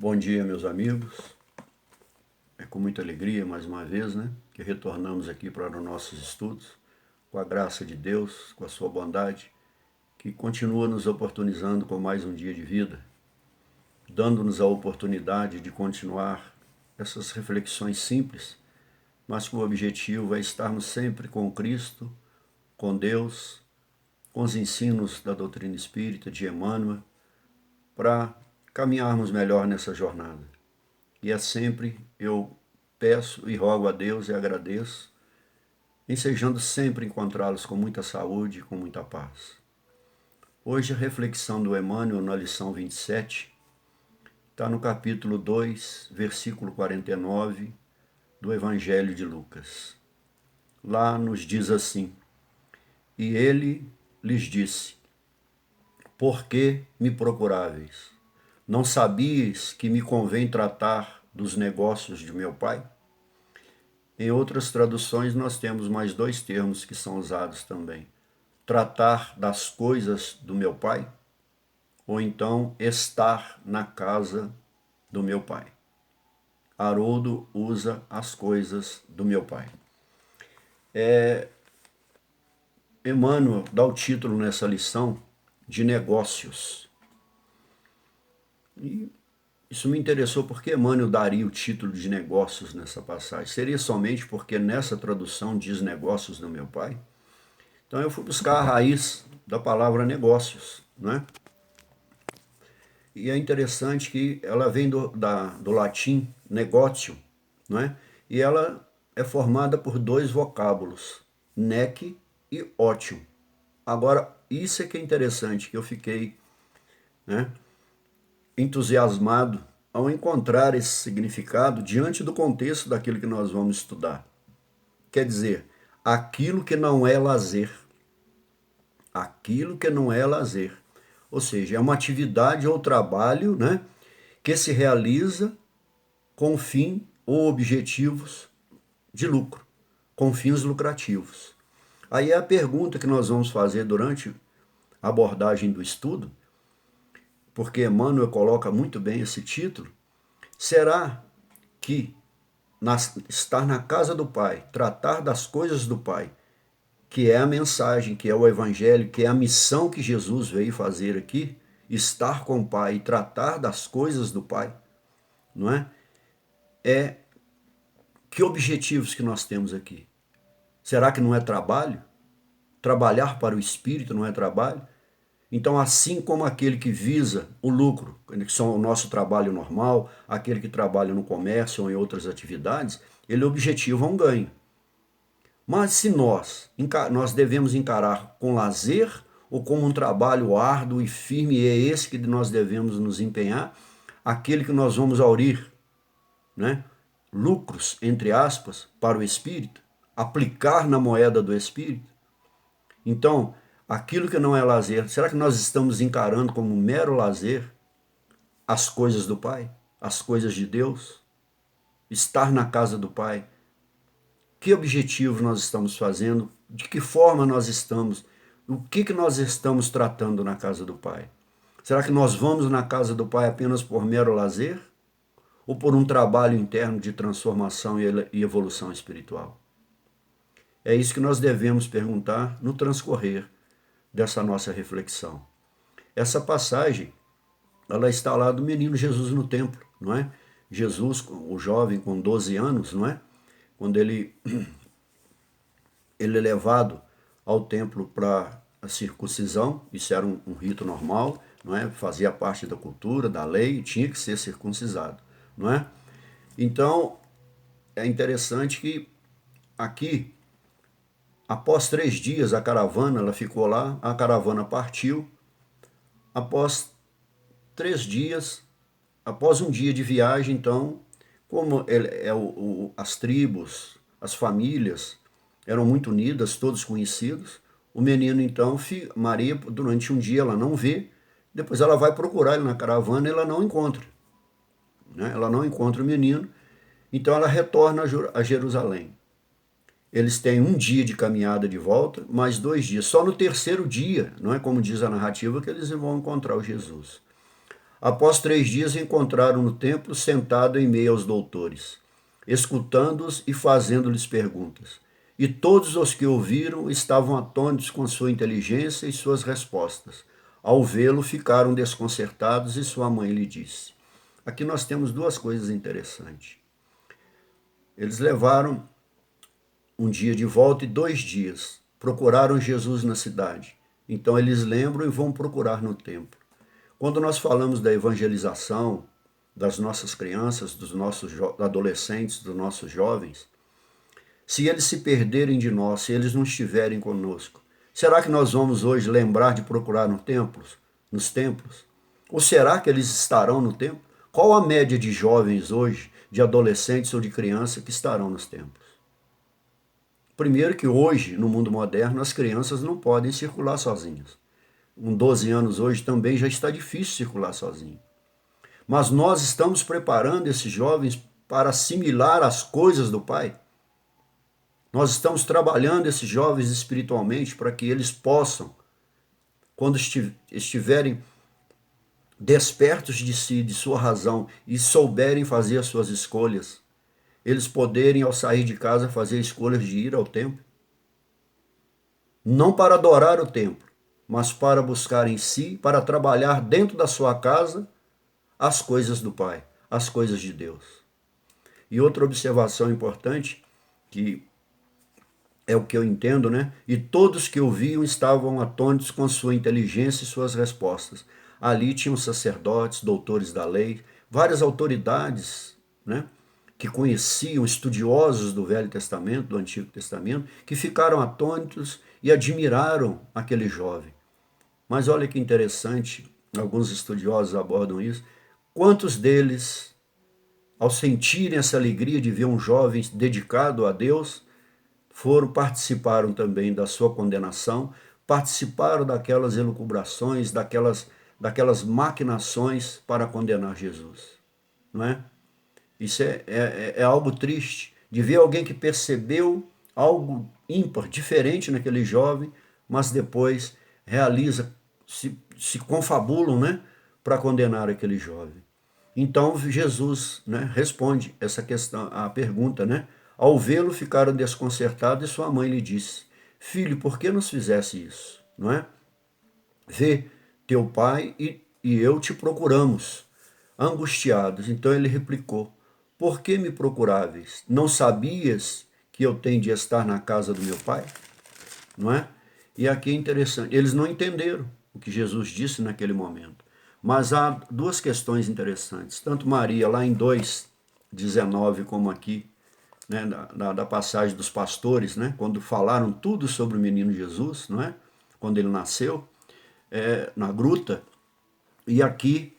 Bom dia, meus amigos. É com muita alegria, mais uma vez, que retornamos aqui para os nossos estudos, com a graça de Deus, com a sua bondade, que continua nos oportunizando com mais um dia de vida, dando-nos a oportunidade de continuar essas reflexões simples, mas com o objetivo é estarmos sempre com Cristo, com Deus, com os ensinos da doutrina espírita, de Emmanuel, para caminharmos melhor nessa jornada. E é sempre eu peço e rogo a Deus e agradeço, ensejando sempre encontrá-los com muita saúde e com muita paz. Hoje a reflexão do Emmanuel na lição 27 está no capítulo 2, versículo 49 do Evangelho de Lucas. Lá nos diz assim: E ele lhes disse: Por que me procuráveis? Não sabíeis que me convém tratar dos negócios de meu Pai? Em outras traduções nós temos mais dois termos que são usados também: tratar das coisas do meu Pai, ou então estar na casa do meu Pai. Haroldo usa as coisas do meu Pai. Emmanuel dá o título nessa lição de negócios. E isso me interessou porque Emmanuel daria o título de negócios nessa passagem. Seria somente porque nessa tradução diz negócios do meu Pai? Então eu fui buscar a raiz da palavra negócios, né? E é interessante que ela vem do latim negócio, né? E ela é formada por dois vocábulos, nec e ótio. Agora, isso é que é interessante, que eu fiquei, entusiasmado ao encontrar esse significado diante do contexto daquilo que nós vamos estudar. Quer dizer, aquilo que não é lazer. Aquilo que não é lazer. Ou seja, é uma atividade ou trabalho, que se realiza com fim ou objetivos de lucro, com fins lucrativos. Aí é a pergunta que nós vamos fazer durante a abordagem do estudo, porque Emmanuel coloca muito bem esse título: será que estar na casa do Pai, tratar das coisas do Pai, que é a mensagem, que é o Evangelho, que é a missão que Jesus veio fazer aqui, estar com o Pai e tratar das coisas do Pai, não é? Que objetivos que nós temos aqui? Será que não é trabalho? Trabalhar para o Espírito não é trabalho? Então, assim como aquele que visa o lucro, que são o nosso trabalho normal, aquele que trabalha no comércio ou em outras atividades, ele objetiva um ganho. Mas se nós devemos encarar com lazer ou como um trabalho árduo e firme, e é esse que nós devemos nos empenhar, aquele que nós vamos aurir, lucros, entre aspas, para o Espírito, aplicar na moeda do Espírito. Então, aquilo que não é lazer, será que nós estamos encarando como mero lazer as coisas do Pai, as coisas de Deus? Estar na casa do Pai. Que objetivo nós estamos fazendo? De que forma nós estamos? O que nós estamos tratando na casa do Pai? Será que nós vamos na casa do Pai apenas por mero lazer? Ou por um trabalho interno de transformação e evolução espiritual? É isso que nós devemos perguntar no transcorrer dessa nossa reflexão. Essa passagem, ela está lá do menino Jesus no templo, não é? Jesus, o jovem com 12 anos, não é? Quando ele é levado ao templo para a circuncisão, isso era um rito normal, não é? Fazia parte da cultura, da lei, e tinha que ser circuncisado, não é? Então, é interessante que aqui, após 3 dias, a caravana ela ficou lá, a caravana partiu. Após 3 dias, após um dia de viagem, então, como as tribos, as famílias eram muito unidas, todos conhecidos, o menino, então, Maria, durante um dia ela não vê, depois ela vai procurar ele na caravana e ela não encontra. Ela não encontra o menino, então ela retorna a Jerusalém. Eles têm um dia de caminhada de volta, mais 2 dias. Só no terceiro dia, não é como diz a narrativa, que eles vão encontrar o Jesus. Após 3 dias, encontraram no templo sentado em meio aos doutores, escutando-os e fazendo-lhes perguntas. E todos os que ouviram estavam atônitos com sua inteligência e suas respostas. Ao vê-lo, ficaram desconcertados e sua mãe lhe disse. Aqui nós temos duas coisas interessantes. Eles levaram um dia de volta e 2 dias. Procuraram Jesus na cidade. Então eles lembram e vão procurar no templo. Quando nós falamos da evangelização das nossas crianças, dos nossos adolescentes, dos nossos jovens, se eles se perderem de nós, se eles não estiverem conosco, será que nós vamos hoje lembrar de procurar nos templos? Ou será que eles estarão no templo? Qual a média de jovens hoje, de adolescentes ou de crianças que estarão nos templos? Primeiro que hoje, no mundo moderno, as crianças não podem circular sozinhas. Com 12 anos hoje também já está difícil circular sozinho. Mas nós estamos preparando esses jovens para assimilar as coisas do Pai. Nós estamos trabalhando esses jovens espiritualmente para que eles possam, quando estiverem despertos de si, de sua razão, e souberem fazer as suas escolhas, eles poderem, ao sair de casa, fazer escolhas de ir ao templo. Não para adorar o templo, mas para buscar em si, para trabalhar dentro da sua casa as coisas do Pai, as coisas de Deus. E outra observação importante, que é o que eu entendo, né? E todos que ouviam estavam atônitos com sua inteligência e suas respostas. Ali tinham sacerdotes, doutores da lei, várias autoridades, né? Que conheciam, estudiosos do Velho Testamento, do Antigo Testamento, que ficaram atônitos e admiraram aquele jovem. Mas olha que interessante, alguns estudiosos abordam isso. Quantos deles, ao sentirem essa alegria de ver um jovem dedicado a Deus, participaram também da sua condenação, participaram daquelas elucubrações, daquelas maquinações para condenar Jesus, não é? Isso é algo triste, de ver alguém que percebeu algo ímpar, diferente naquele jovem, mas depois se confabulam, né, para condenar aquele jovem. Então Jesus, né, responde essa questão, a pergunta, né? Ao vê-lo, ficaram desconcertados e sua mãe lhe disse: Filho, por que nos fizesse isso? Não é? Vê, teu pai e eu te procuramos, angustiados. Então ele replicou: Por que me procuráveis? Não sabias que eu tenho de estar na casa do meu pai? Não é? E aqui é interessante, eles não entenderam o que Jesus disse naquele momento. Mas há duas questões interessantes. Tanto Maria, lá em 2:19, como aqui, né, da passagem dos pastores, né, quando falaram tudo sobre o menino Jesus, não é? Quando ele nasceu, na gruta. E aqui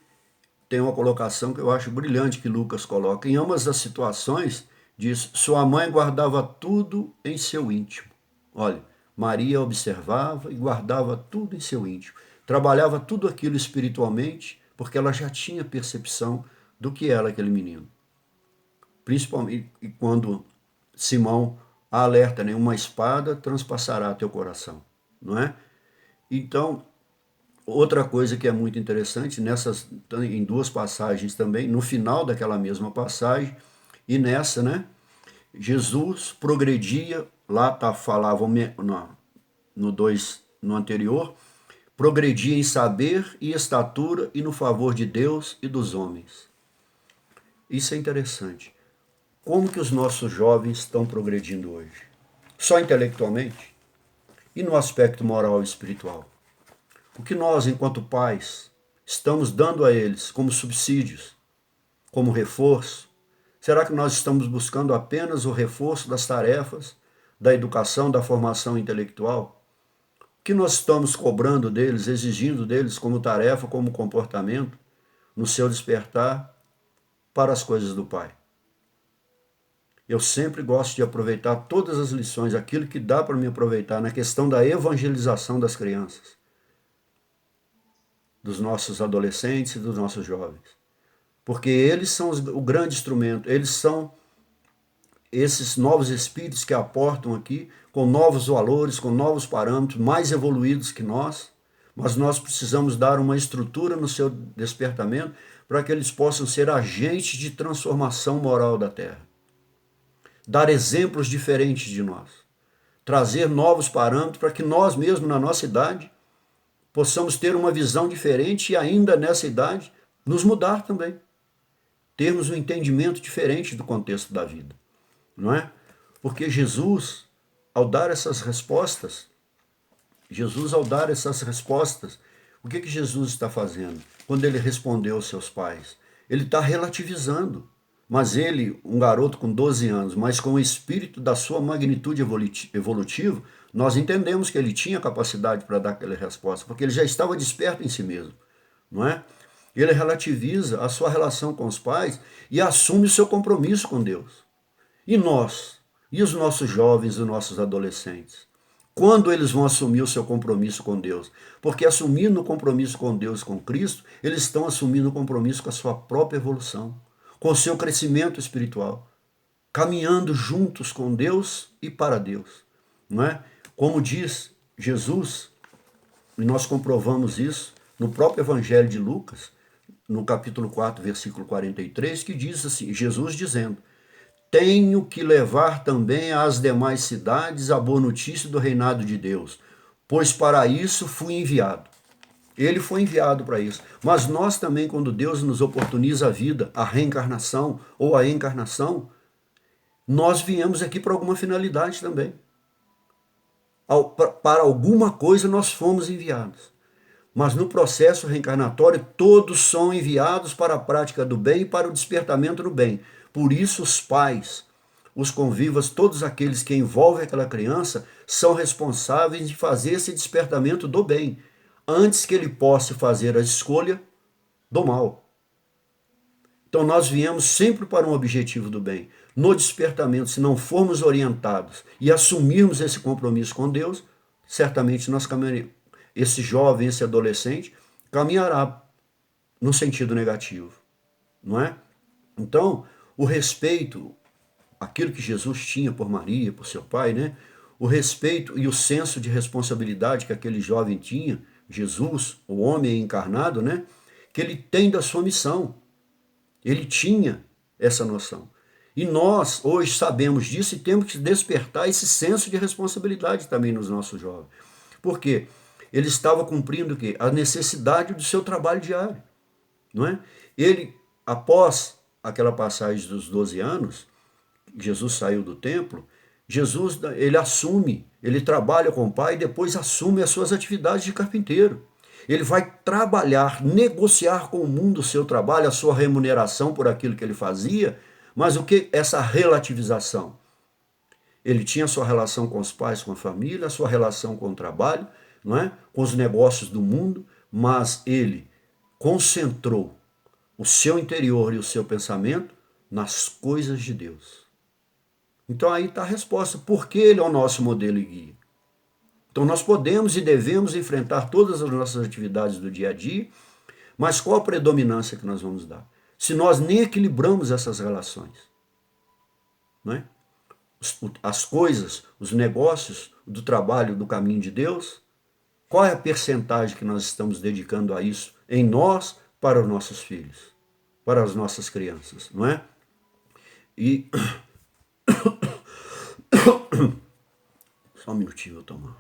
tem uma colocação que eu acho brilhante que Lucas coloca. Em ambas as situações, diz, sua mãe guardava tudo em seu íntimo. Olha, Maria observava e guardava tudo em seu íntimo. Trabalhava tudo aquilo espiritualmente, porque ela já tinha percepção do que era aquele menino. Principalmente quando Simão a alerta, né? Uma espada transpassará teu coração, não é? Então, outra coisa que é muito interessante, em duas passagens também, no final daquela mesma passagem, e nessa, né? Jesus progredia, lá falava no anterior, progredia em saber e estatura e no favor de Deus e dos homens. Isso é interessante. Como que os nossos jovens estão progredindo hoje? Só intelectualmente? E no aspecto moral e espiritual? O que nós, enquanto pais, estamos dando a eles como subsídios, como reforço? Será que nós estamos buscando apenas o reforço das tarefas, da educação, da formação intelectual? O que nós estamos cobrando deles, exigindo deles como tarefa, como comportamento, no seu despertar para as coisas do Pai? Eu sempre gosto de aproveitar todas as lições, aquilo que dá para me aproveitar na questão da evangelização das crianças, dos nossos adolescentes e dos nossos jovens. Porque eles são o grande instrumento, eles são esses novos espíritos que aportam aqui com novos valores, com novos parâmetros, mais evoluídos que nós, Mas nós precisamos dar uma estrutura no seu despertamento para que eles possam ser agentes de transformação moral da terra. Dar exemplos diferentes de nós. Trazer novos parâmetros para que nós mesmos, na nossa idade, possamos ter uma visão diferente e ainda nessa idade nos mudar também. Termos um entendimento diferente do contexto da vida, não é? Porque Jesus, ao dar essas respostas, o que Jesus está fazendo? Quando ele respondeu aos seus pais, ele está relativizando. Mas ele, um garoto com 12 anos, mas com o espírito da sua magnitude evolutiva, nós entendemos que ele tinha capacidade para dar aquela resposta, porque ele já estava desperto em si mesmo, não é? Ele relativiza a sua relação com os pais e assume o seu compromisso com Deus. E nós? E os nossos jovens, os nossos adolescentes? Quando eles vão assumir o seu compromisso com Deus? Porque assumindo o compromisso com Deus, com Cristo, eles estão assumindo o compromisso com a sua própria evolução, com o seu crescimento espiritual, caminhando juntos com Deus e para Deus, não é? Como diz Jesus, e nós comprovamos isso no próprio Evangelho de Lucas, no capítulo 4, versículo 43, que diz assim, Jesus dizendo, tenho que levar também às demais cidades a boa notícia do reinado de Deus, pois para isso fui enviado. Ele foi enviado para isso. Mas nós também, quando Deus nos oportuniza a vida, a reencarnação ou a encarnação, nós viemos aqui para alguma finalidade também. Para alguma coisa nós fomos enviados. Mas no processo reencarnatório, todos são enviados para a prática do bem e para o despertamento do bem. Por isso, os pais, os convivas, todos aqueles que envolvem aquela criança, são responsáveis de fazer esse despertamento do bem, antes que ele possa fazer a escolha do mal. Então, nós viemos sempre para um objetivo do bem. No despertamento, se não formos orientados e assumirmos esse compromisso com Deus, certamente nós caminharemos. Esse jovem, esse adolescente, caminhará no sentido negativo, não é? Então, o respeito, aquilo que Jesus tinha por Maria, por seu pai, né? O respeito e o senso de responsabilidade que aquele jovem tinha, Jesus, o homem encarnado, né? Que ele tem da sua missão. Ele tinha essa noção. E nós, hoje, sabemos disso e temos que despertar esse senso de responsabilidade também nos nossos jovens. Por quê? Ele estava cumprindo o quê? A necessidade do seu trabalho diário, não é? Ele, após aquela passagem dos 12 anos, Jesus saiu do templo, Jesus, ele assume, ele trabalha com o pai e depois assume as suas atividades de carpinteiro. Ele vai trabalhar, negociar com o mundo o seu trabalho, a sua remuneração por aquilo que ele fazia, mas o que? Essa relativização. Ele tinha a sua relação com os pais, com a família, a sua relação com o trabalho, não é? Com os negócios do mundo, mas ele concentrou o seu interior e o seu pensamento nas coisas de Deus. Então aí está a resposta, por que ele é o nosso modelo e guia? Então nós podemos e devemos enfrentar todas as nossas atividades do dia a dia, mas qual a predominância que nós vamos dar? Se nós nem equilibramos essas relações, não é? As coisas, os negócios do trabalho, do caminho de Deus, qual é a percentagem que nós estamos dedicando a isso em nós, para os nossos filhos, para as nossas crianças, não é? E só um minutinho, eu tomo.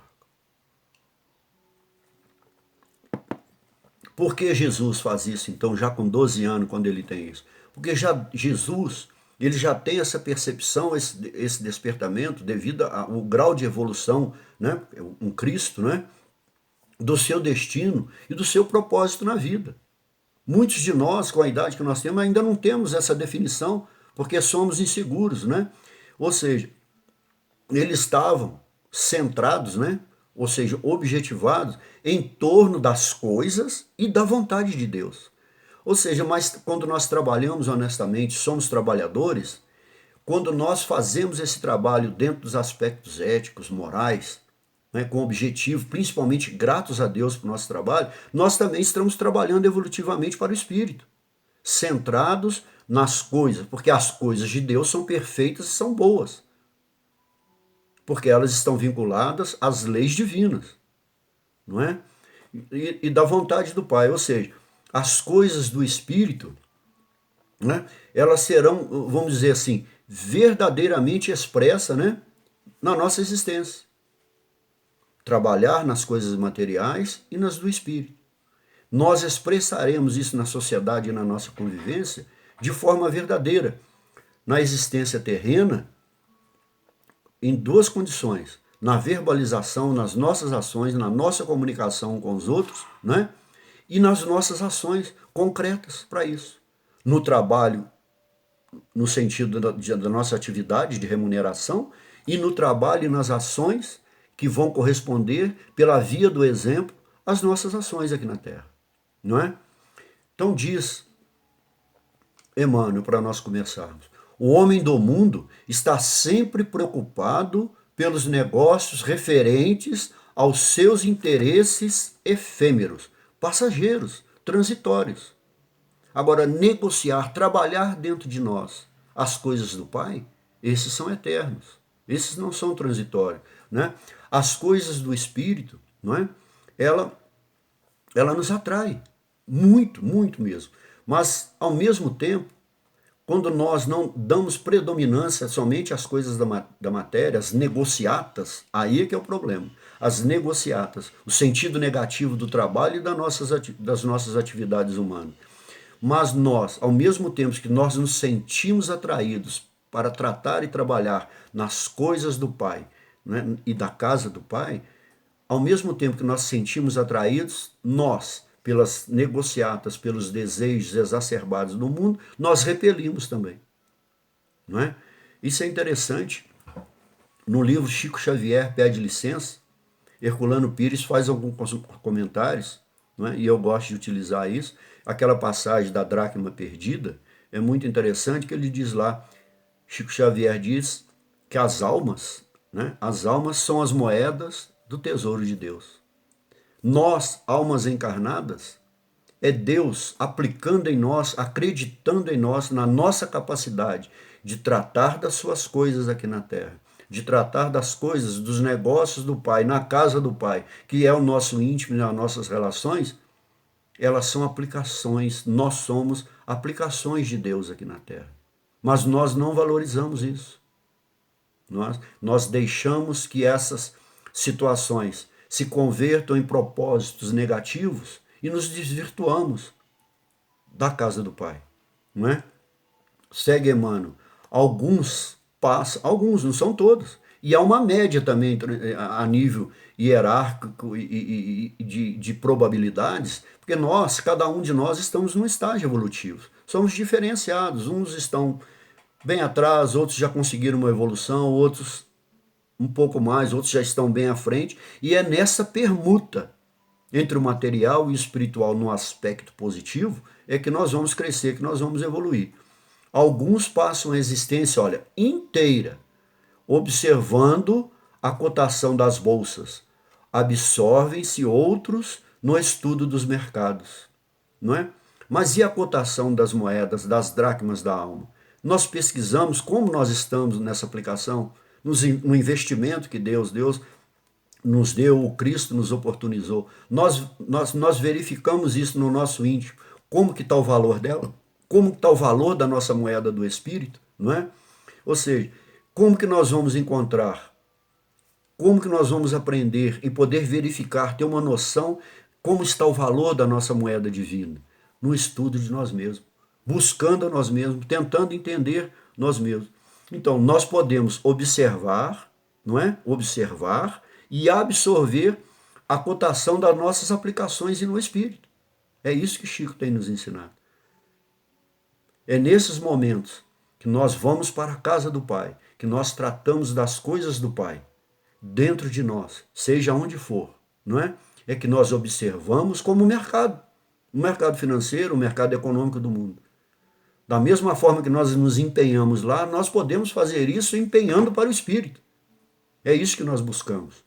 Por que Jesus faz isso, então, já com 12 anos, quando ele tem isso? Porque Jesus, ele já tem essa percepção, esse despertamento, devido ao grau de evolução, né? Um Cristo, né? Do seu destino e do seu propósito na vida. Muitos de nós, com a idade que nós temos, ainda não temos essa definição, porque somos inseguros, né? Ou seja, eles estavam centrados, né? Ou seja, objetivados em torno das coisas e da vontade de Deus. Ou seja, mas quando nós trabalhamos honestamente, somos trabalhadores, quando nós fazemos esse trabalho dentro dos aspectos éticos, morais, né, com objetivo, principalmente gratos a Deus para o nosso trabalho, nós também estamos trabalhando evolutivamente para o Espírito, centrados nas coisas, porque as coisas de Deus são perfeitas e são boas, porque elas estão vinculadas às leis divinas, não é? e da vontade do Pai. Ou seja, as coisas do Espírito, né, elas serão, vamos dizer assim, verdadeiramente expressas, né, na nossa existência. Trabalhar nas coisas materiais e nas do Espírito. Nós expressaremos isso na sociedade e na nossa convivência de forma verdadeira. Na existência terrena, em duas condições: na verbalização, nas nossas ações, na nossa comunicação com os outros, né? E nas nossas ações concretas para isso. No trabalho, no sentido da nossa atividade de remuneração, e no trabalho e nas ações que vão corresponder, pela via do exemplo, às nossas ações aqui na Terra. Não é? Então diz Emmanuel, para nós começarmos: o homem do mundo está sempre preocupado pelos negócios referentes aos seus interesses efêmeros, passageiros, transitórios. Agora, negociar, trabalhar dentro de nós as coisas do Pai, esses são eternos, esses não são transitórios. Né? As coisas do Espírito, não é? ela nos atrai, muito, muito mesmo. Mas, ao mesmo tempo, quando nós não damos predominância somente às coisas da matéria, as negociatas, aí é que é o problema. As negociatas, o sentido negativo do trabalho e das nossas atividades humanas. Mas nós, ao mesmo tempo que nós nos sentimos atraídos para tratar e trabalhar nas coisas do Pai, né, e da casa do Pai, ao mesmo tempo que nós sentimos atraídos, nós, pelas negociatas, pelos desejos exacerbados do mundo, nós repelimos também. Não é? Isso é interessante. No livro Chico Xavier Pede Licença, Herculano Pires faz alguns comentários, não é? E eu gosto de utilizar isso. Aquela passagem da dracma perdida é muito interessante, que ele diz lá, Chico Xavier diz que as almas, né? As almas são as moedas do tesouro de Deus. Nós, almas encarnadas, é Deus aplicando em nós, acreditando em nós, na nossa capacidade de tratar das suas coisas aqui na Terra, de tratar das coisas, dos negócios do Pai, na casa do Pai, que é o nosso íntimo e as nossas relações. Elas são aplicações, nós somos aplicações de Deus aqui na Terra. Mas nós não valorizamos isso. Nós deixamos que essas situações se convertam em propósitos negativos e nos desvirtuamos da casa do Pai. Não é? Segue Emmanuel. Alguns passam, alguns, não são todos. E há uma média também a nível hierárquico e de probabilidades, porque nós, cada um de nós, estamos num estágio evolutivo. Somos diferenciados, uns estão bem atrás, outros já conseguiram uma evolução, outros um pouco mais, outros já estão bem à frente, e é nessa permuta entre o material e o espiritual no aspecto positivo é que nós vamos crescer, que nós vamos evoluir. Alguns passam a existência, olha, inteira, observando a cotação das bolsas. Absorvem-se outros no estudo dos mercados, não é? Mas e a cotação das moedas, das dracmas da alma? Nós pesquisamos como nós estamos nessa aplicação, no investimento que Deus nos deu, o Cristo nos oportunizou. Nós verificamos isso no nosso íntimo. Como que está o valor dela? Como que está o valor da nossa moeda do Espírito? Não é? Ou seja, como que nós vamos encontrar? Como que nós vamos aprender e poder verificar, ter uma noção como está o valor da nossa moeda divina? No estudo de nós mesmos, buscando a nós mesmos, tentando entender nós mesmos. Então, nós podemos observar, não é? Observar e absorver a cotação das nossas aplicações e no Espírito. É isso que Chico tem nos ensinado. É nesses momentos que nós vamos para a casa do Pai, que nós tratamos das coisas do Pai, dentro de nós, seja onde for, não é? É que nós observamos como o mercado financeiro, o mercado econômico do mundo. Da mesma forma que nós nos empenhamos lá, nós podemos fazer isso empenhando para o Espírito. É isso que nós buscamos.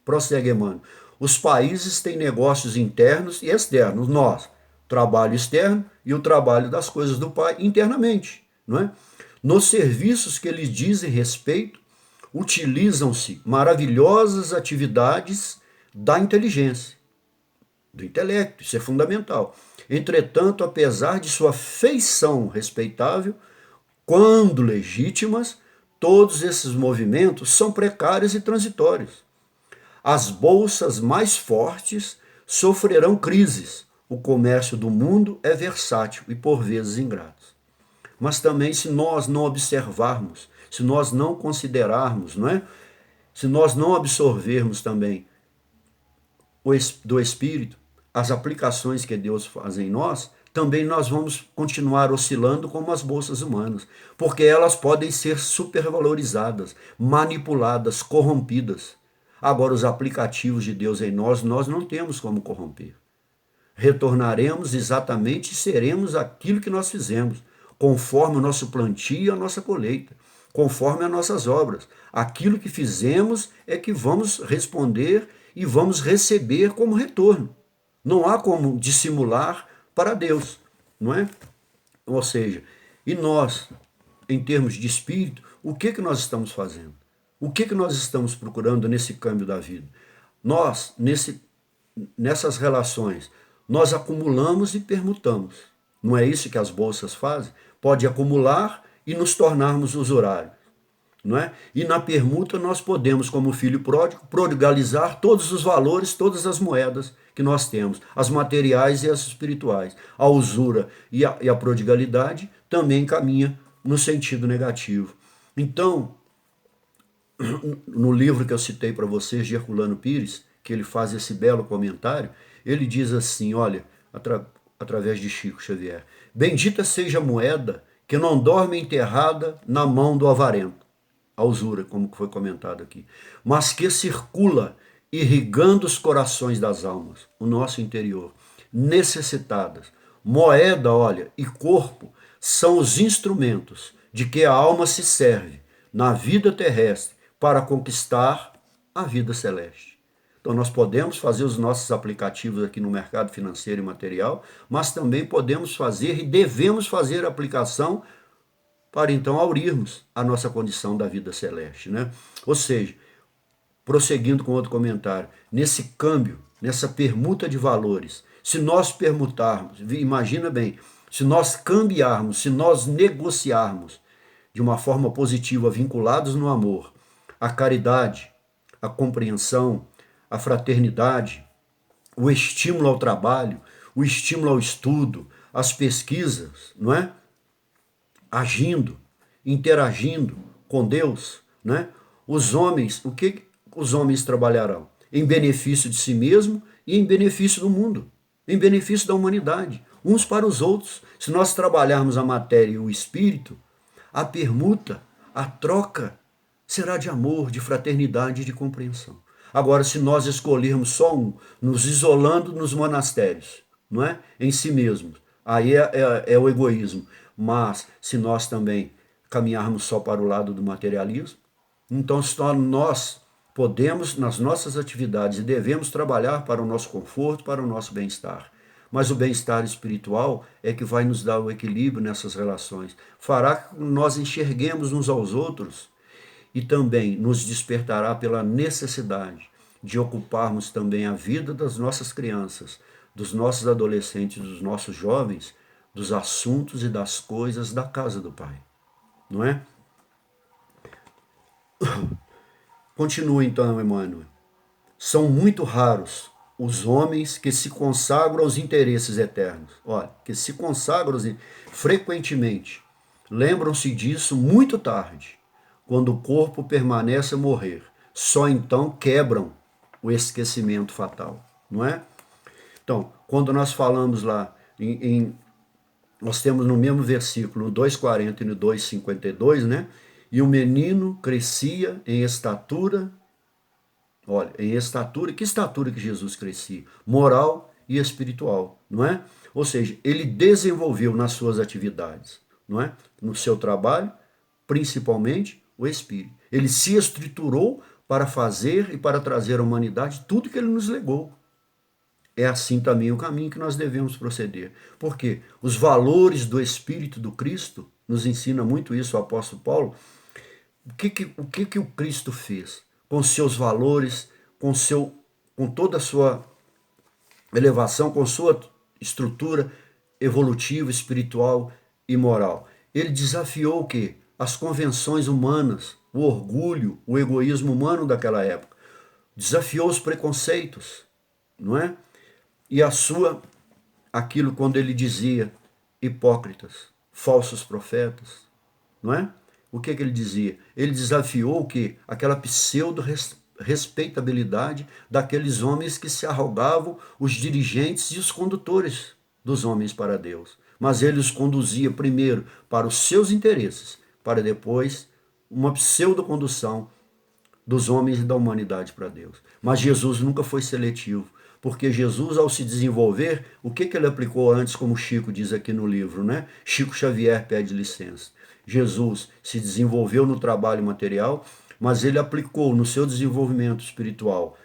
Prossegue, Emmanuel. Os países têm negócios internos e externos. Nós, trabalho externo e o trabalho das coisas do Pai internamente. Não é? Nos serviços que eles dizem respeito, utilizam-se maravilhosas atividades da inteligência. do intelecto, isso é fundamental. Entretanto, apesar de sua feição respeitável, quando legítimas, todos esses movimentos são precários e transitórios. As bolsas mais fortes sofrerão crises. O comércio do mundo é versátil e por vezes ingrato. Mas também, se nós não observarmos, se nós não considerarmos, não é? Se nós não absorvermos também do Espírito, as aplicações que Deus faz em nós, também nós vamos continuar oscilando como as bolsas humanas, porque elas podem ser supervalorizadas, manipuladas, corrompidas. Agora, os aplicativos de Deus em nós não temos como corromper. Retornaremos exatamente e seremos aquilo que nós fizemos, conforme o nosso plantio e a nossa colheita, conforme as nossas obras. Aquilo que fizemos é que vamos responder e vamos receber como retorno. Não há como dissimular para Deus, não é? Ou seja, e nós, em termos de espírito, o que nós estamos fazendo? O que nós estamos procurando nesse câmbio da vida? Nós, nessas relações, nós acumulamos e permutamos. Não é isso que as bolsas fazem? Pode acumular e nos tornarmos usurários. Não é? E na permuta nós podemos, como filho pródigo, prodigalizar todos os valores, todas as moedas que nós temos, as materiais e as espirituais. A usura e a prodigalidade também caminha no sentido negativo. Então, no livro que eu citei para vocês, de Herculano Pires, que ele faz esse belo comentário, ele diz assim, olha, através de Chico Xavier, bendita seja a moeda que não dorme enterrada na mão do avarento, a usura, como foi comentado aqui, mas que circula irrigando os corações das almas, o nosso interior, necessitadas. Moeda, olha, e corpo são os instrumentos de que a alma se serve na vida terrestre para conquistar a vida celeste. Então nós podemos fazer os nossos aplicativos aqui no mercado financeiro e material, mas também podemos fazer e devemos fazer a aplicação para então aurirmos a nossa condição da vida celeste, né? Ou seja, prosseguindo com outro comentário, nesse câmbio, nessa permuta de valores, se nós permutarmos, imagina bem, se nós cambiarmos, se nós negociarmos de uma forma positiva, vinculados no amor, a caridade, a compreensão, a fraternidade, o estímulo ao trabalho, o estímulo ao estudo, as pesquisas, não é? Agindo, interagindo com Deus, né? Os homens, o que os homens trabalharão? Em benefício de si mesmo e em benefício do mundo, em benefício da humanidade, uns para os outros. Se nós trabalharmos a matéria e o espírito, a permuta, a troca será de amor, de fraternidade e de compreensão. Agora, se nós escolhermos só um, nos isolando nos monastérios, não é? Em si mesmos, aí é o egoísmo. Mas se nós também caminharmos só para o lado do materialismo, então nós podemos, nas nossas atividades, e devemos trabalhar para o nosso conforto, para o nosso bem-estar. Mas o bem-estar espiritual é que vai nos dar o equilíbrio nessas relações. Fará que nós enxerguemos uns aos outros e também nos despertará pela necessidade de ocuparmos também a vida das nossas crianças, dos nossos adolescentes, dos nossos jovens, dos assuntos e das coisas da casa do Pai, não é? Continua então, Emmanuel. São muito raros os homens que se consagram aos interesses eternos. Olha, que se consagram frequentemente. Lembram-se disso muito tarde, quando o corpo permanece a morrer. Só então quebram o esquecimento fatal, não é? Então, quando nós falamos lá nós temos no mesmo versículo, no 2,40 e no 2,52, né? E o menino crescia em estatura, olha, em estatura, que estatura que Jesus crescia? Moral e espiritual, não é? Ou seja, ele desenvolveu nas suas atividades, não é? No seu trabalho, principalmente o espírito. Ele se estruturou para fazer e para trazer à humanidade tudo que ele nos legou. É assim também o caminho que nós devemos proceder. Porque os valores do Espírito do Cristo, nos ensina muito isso o apóstolo Paulo, o que o Cristo fez com seus valores, com toda a sua elevação com sua estrutura evolutiva, espiritual e moral. Ele desafiou o quê? As convenções humanas, o orgulho, o egoísmo humano daquela época. Desafiou os preconceitos, não é? E aquilo quando ele dizia hipócritas, falsos profetas, não é? O que ele dizia? Ele desafiou o quê? Aquela pseudo-respeitabilidade daqueles homens que se arrogavam os dirigentes e os condutores dos homens para Deus. Mas ele os conduzia primeiro para os seus interesses, para depois uma pseudo-condução dos homens e da humanidade para Deus. Mas Jesus nunca foi seletivo, porque Jesus, ao se desenvolver, o que ele aplicou antes, como Chico diz aqui no livro, né? Chico Xavier pede licença. Jesus se desenvolveu no trabalho material, mas ele aplicou no seu desenvolvimento espiritual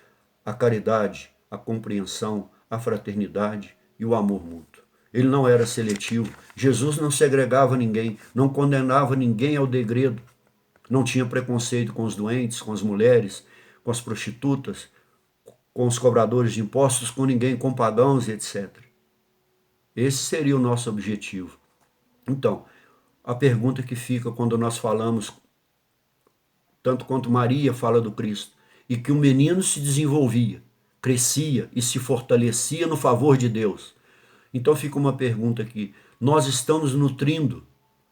a caridade, a compreensão, a fraternidade e o amor mútuo. Ele não era seletivo. Jesus não segregava ninguém, não condenava ninguém ao degredo. Não tinha preconceito com os doentes, com as mulheres, com as prostitutas, com os cobradores de impostos, com ninguém, com pagãos e etc. Esse seria o nosso objetivo. Então, a pergunta que fica quando nós falamos, tanto quanto Maria fala do Cristo, e que o menino se desenvolvia, crescia e se fortalecia no favor de Deus. Então fica uma pergunta aqui, nós estamos nutrindo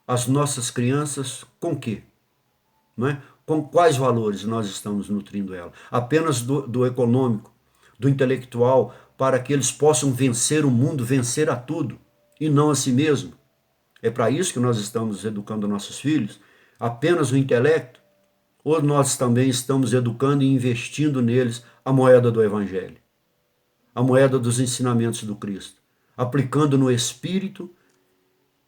as nossas crianças com o quê? Não é? Com quais valores nós estamos nutrindo ela? Apenas do econômico, do intelectual, para que eles possam vencer o mundo, vencer a tudo, e não a si mesmo. É para isso que nós estamos educando nossos filhos? Apenas o intelecto? Ou nós também estamos educando e investindo neles a moeda do Evangelho? A moeda dos ensinamentos do Cristo? Aplicando no espírito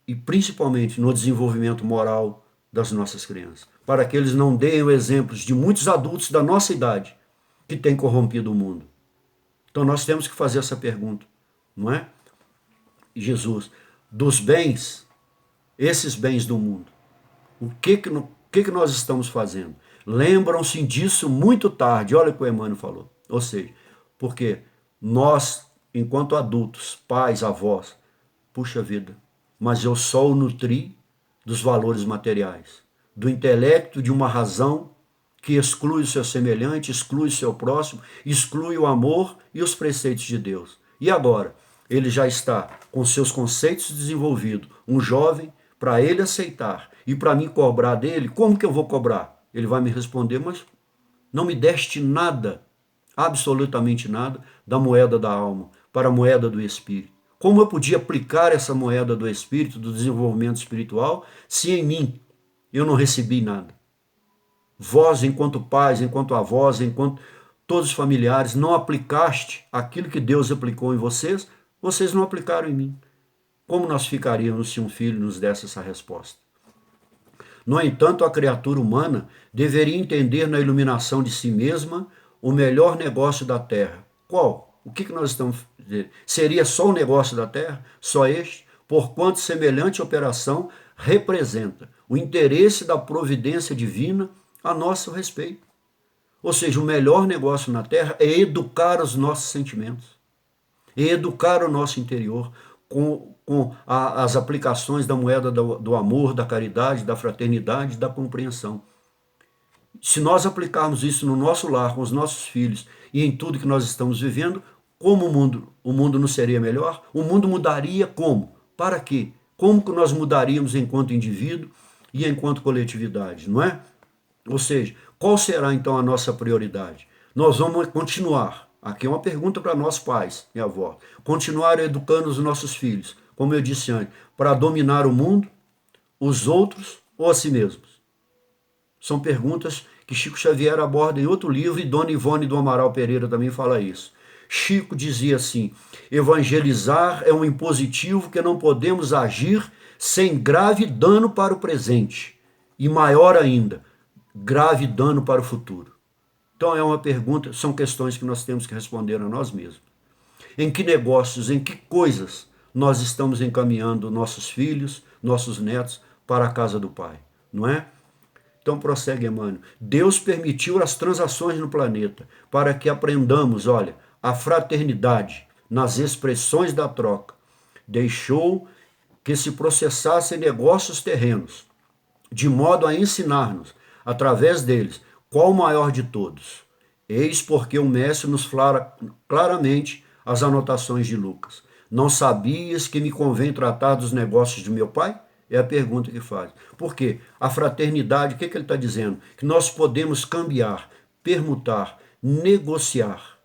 e principalmente no desenvolvimento moral das nossas crianças, para que eles não deem exemplos de muitos adultos da nossa idade que têm corrompido o mundo. Então nós temos que fazer essa pergunta, não é? Jesus, dos bens, esses bens do mundo, o que nós estamos fazendo? Lembram-se disso muito tarde, olha o que o Emmanuel falou. Ou seja, porque nós, enquanto adultos, pais, avós, puxa vida, mas eu só o nutri dos valores materiais, do intelecto, de uma razão que exclui o seu semelhante, exclui o seu próximo, exclui o amor e os preceitos de Deus. E agora? Ele já está com seus conceitos desenvolvidos, um jovem, para ele aceitar e para mim cobrar dele, como que eu vou cobrar? Ele vai me responder, mas não me deste nada, absolutamente nada, da moeda da alma para a moeda do espírito. Como eu podia aplicar essa moeda do espírito, do desenvolvimento espiritual, se em mim eu não recebi nada? Vós, enquanto pais, enquanto avós, enquanto todos os familiares, não aplicaste aquilo que Deus aplicou em vocês, vocês não aplicaram em mim. Como nós ficaríamos se um filho nos desse essa resposta? No entanto, a criatura humana deveria entender na iluminação de si mesma o melhor negócio da terra. Qual? O que nós estamos fazendo? Seria só o negócio da terra? Só este? Porquanto semelhante operação representa o interesse da providência divina a nosso respeito. Ou seja, o melhor negócio na terra é educar os nossos sentimentos, é educar o nosso interior com as aplicações da moeda do amor, da caridade, da fraternidade, da compreensão. Se nós aplicarmos isso no nosso lar, com os nossos filhos e em tudo que nós estamos vivendo, como o mundo não seria melhor? O mundo mudaria como? Para quê? Como que nós mudaríamos enquanto indivíduo e enquanto coletividade, não é? Ou seja, qual será então a nossa prioridade? Nós vamos continuar, aqui é uma pergunta para nós pais e avós, continuar educando os nossos filhos, como eu disse antes, para dominar o mundo, os outros ou a si mesmos? São perguntas que Chico Xavier aborda em outro livro e Dona Ivone do Amaral Pereira também fala isso. Chico dizia assim, evangelizar é um impositivo que não podemos agir sem grave dano para o presente e maior ainda, grave dano para o futuro. Então é uma pergunta, são questões que nós temos que responder a nós mesmos. Em que negócios, em que coisas nós estamos encaminhando nossos filhos, nossos netos para a casa do Pai, não é? Então prossegue Emmanuel. Deus permitiu as transações no planeta para que aprendamos, olha, a fraternidade, nas expressões da troca. Deixou que se processassem negócios terrenos, de modo a ensinar-nos, através deles, qual o maior de todos. Eis porque o mestre nos fala claramente as anotações de Lucas. Não sabias que me convém tratar dos negócios de meu pai? É a pergunta que faz. Por quê? A fraternidade, o que ele está dizendo? Que nós podemos cambiar, permutar, negociar,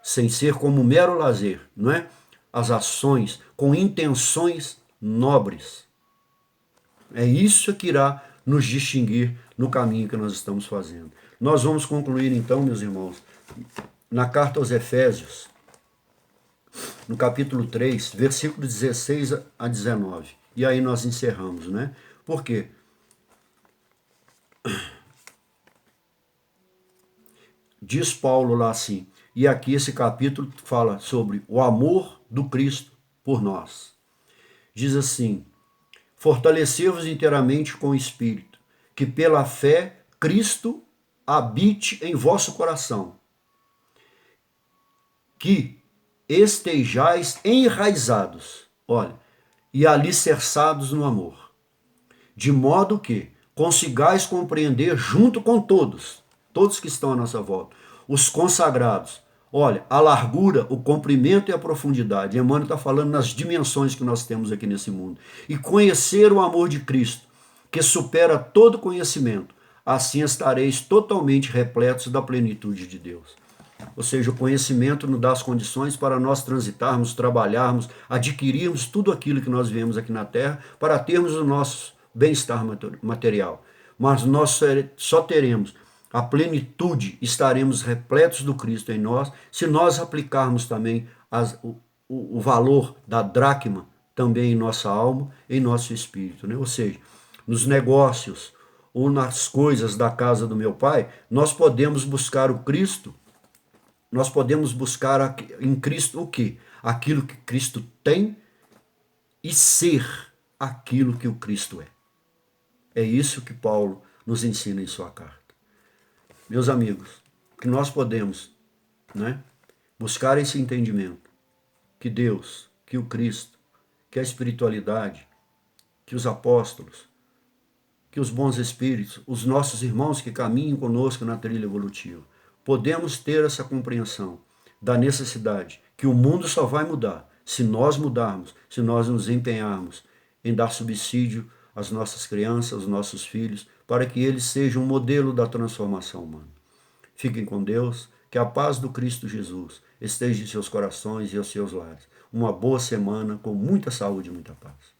sem ser como mero lazer, não é? As ações com intenções nobres. É isso que irá nos distinguir no caminho que nós estamos fazendo. Nós vamos concluir então, meus irmãos, na carta aos Efésios, no capítulo 3, versículo 16 a 19. E aí nós encerramos, né? Por quê? Diz Paulo lá assim, e aqui esse capítulo fala sobre o amor do Cristo por nós. Diz assim, fortalecei-vos inteiramente com o Espírito, que pela fé Cristo habite em vosso coração, que estejais enraizados, olha, e alicerçados no amor, de modo que consigais compreender junto com todos que estão à nossa volta, os consagrados, olha, a largura, o comprimento e a profundidade. Emmanuel está falando nas dimensões que nós temos aqui nesse mundo. E conhecer o amor de Cristo, que supera todo conhecimento. Assim estareis totalmente repletos da plenitude de Deus. Ou seja, o conhecimento nos dá as condições para nós transitarmos, trabalharmos, adquirirmos tudo aquilo que nós viemos aqui na Terra para termos o nosso bem-estar material. Mas nós só teremos a plenitude, estaremos repletos do Cristo em nós, se nós aplicarmos também o valor da dracma também em nossa alma, em nosso espírito. Né? Ou seja, nos negócios ou nas coisas da casa do meu Pai, nós podemos buscar o Cristo, nós podemos buscar em Cristo o quê? Aquilo que Cristo tem e ser aquilo que o Cristo é. É isso que Paulo nos ensina em sua carta. Meus amigos, que nós podemos, né, buscar esse entendimento, que Deus, que o Cristo, que a espiritualidade, que os apóstolos, que os bons espíritos, os nossos irmãos que caminham conosco na trilha evolutiva, podemos ter essa compreensão da necessidade que o mundo só vai mudar se nós mudarmos, se nós nos empenharmos em dar subsídio às nossas crianças, aos nossos filhos, para que eles sejam um modelo da transformação humana. Fiquem com Deus, que a paz do Cristo Jesus esteja em seus corações e aos seus lares. Uma boa semana com muita saúde e muita paz.